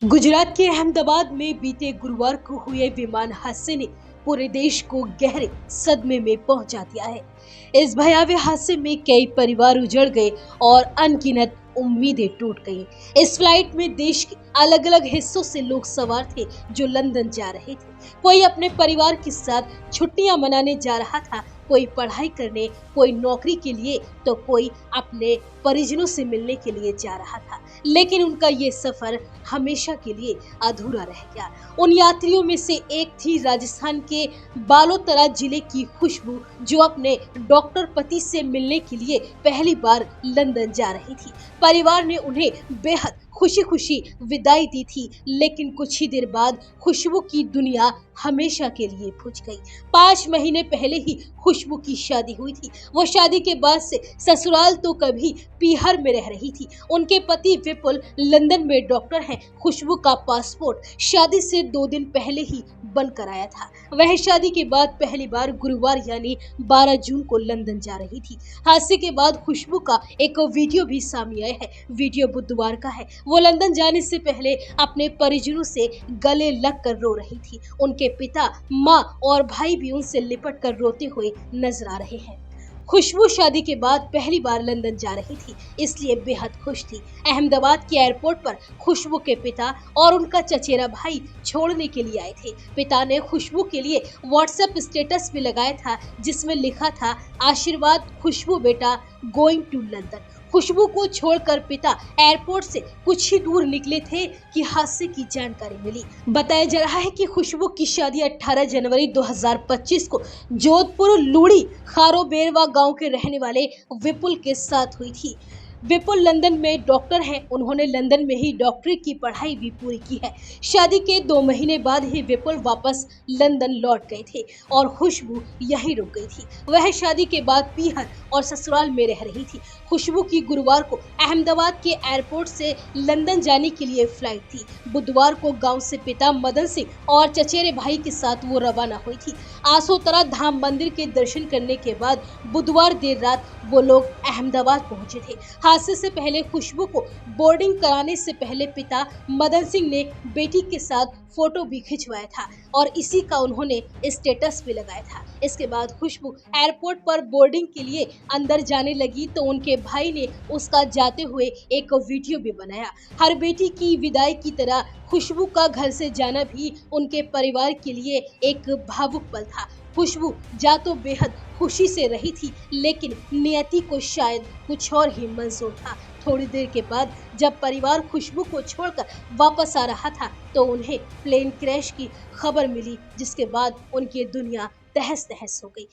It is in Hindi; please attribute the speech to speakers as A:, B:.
A: गुजरात के अहमदाबाद में बीते गुरुवार को हुए विमान हादसे ने पूरे देश को गहरे सदमे में पहुंचा दिया है। इस भयावह हादसे में कई परिवार उजड़ गए और अनगिनत उम्मीदें टूट गईं। इस फ्लाइट में देश के अलग अलग हिस्सों से लोग सवार थे जो लंदन जा रहे थे। कोई अपने परिवार के साथ छुट्टियां मनाने जा रहा था, कोई पढ़ाई करने, कोई नौकरी के लिए तो कोई अपने परिजनों से मिलने के लिए जा रहा था। लेकिन उनका ये सफर हमेशा के लिए अधूरा रह गया। उन यात्रियों में से एक थी राजस्थान के बालोतरा जिले की खुशबू, जो अपने डॉक्टर पति से मिलने के लिए पहली बार लंदन जा रही थी। परिवार ने उन्हें बेहद खुशी खुशी विदाई दी थी, लेकिन कुछ ही देर बाद खुशबू की दुनिया हमेशा के लिए बुझ गई। 5 महीने पहले ही खुशबू की शादी हुई थी। वो शादी के बाद से ससुराल तो कभी पीहर में रह रही थी। उनके पति विपुल लंदन में डॉक्टर हैं। खुशबू का पासपोर्ट शादी से 2 दिन पहले ही बनकर आया था। वह शादी के बाद पहली बार गुरुवार यानी 12 जून को लंदन जा रही थी। हादसे के बाद खुशबू का एक वीडियो भी सामने आया है। वीडियो बुधवार का है। वो लंदन जाने से पहले अपने परिजनों से गले लगकर रो रही थी। उनके पिता, माँ और भाई भी उनसे लिपट कर रोते हुए नजर आ रहे हैं। खुशबू शादी के बाद पहली बार लंदन जा रही थी, इसलिए बेहद खुश थी। अहमदाबाद के एयरपोर्ट पर खुशबू के पिता और उनका चचेरा भाई छोड़ने के लिए आए थे। पिता ने खुशबू के लिए व्हाट्सएप स्टेटस भी लगाया था, जिसमें लिखा था, आशीर्वाद खुशबू बेटा, गोइंग टू लंदन। खुशबू को छोड़कर पिता एयरपोर्ट से कुछ ही दूर निकले थे कि हादसे की जानकारी मिली। बताया जा रहा है कि खुशबू की शादी 18 जनवरी 2025 को जोधपुर लूड़ी खारोबेरवा गांव के रहने वाले विपुल के साथ हुई थी। विपुल लंदन में डॉक्टर हैं। उन्होंने लंदन में ही डॉक्टरी की पढ़ाई भी पूरी की है। शादी के 2 महीने बाद ही विपुल वापस लंदन लौट गए थे और खुशबू यहीं रुक गई थी। वह शादी के बाद पीहर और ससुराल में रह रही थी। खुशबू की गुरुवार को अहमदाबाद के एयरपोर्ट से लंदन जाने के लिए फ्लाइट थी। बुधवार को गांव से पिता मदन सिंह और चचेरे भाई के साथ वो रवाना हुई थी। आसोतरा धाम मंदिर के दर्शन करने के बाद बुधवार देर रात वो लोग अहमदाबाद पहुंचे थे। हादसे से पहले खुशबू को बोर्डिंग कराने से पहले पिता मदन सिंह ने बेटी के साथ फोटो भी खिंचवाया था और इसी का उन्होंने स्टेटस भी लगाया था। इसके बाद खुशबू एयरपोर्ट पर बोर्डिंग के लिए अंदर जाने लगी तो उनके भाई ने उसका जाते हुए एक वीडियो भी बनाया। हर बेटी की विदाई की तरह खुशबू का घर से जाना भी उनके परिवार के लिए एक भावुक पल था। खुशबू जा तो बेहद खुशी से रही थी, लेकिन नियति को शायद कुछ और ही मंजूर था। थोड़ी देर के बाद जब परिवार खुशबू को छोड़कर वापस आ रहा था तो उन्हें प्लेन क्रैश की खबर मिली, जिसके बाद उनकी दुनिया तहस नहस हो गई।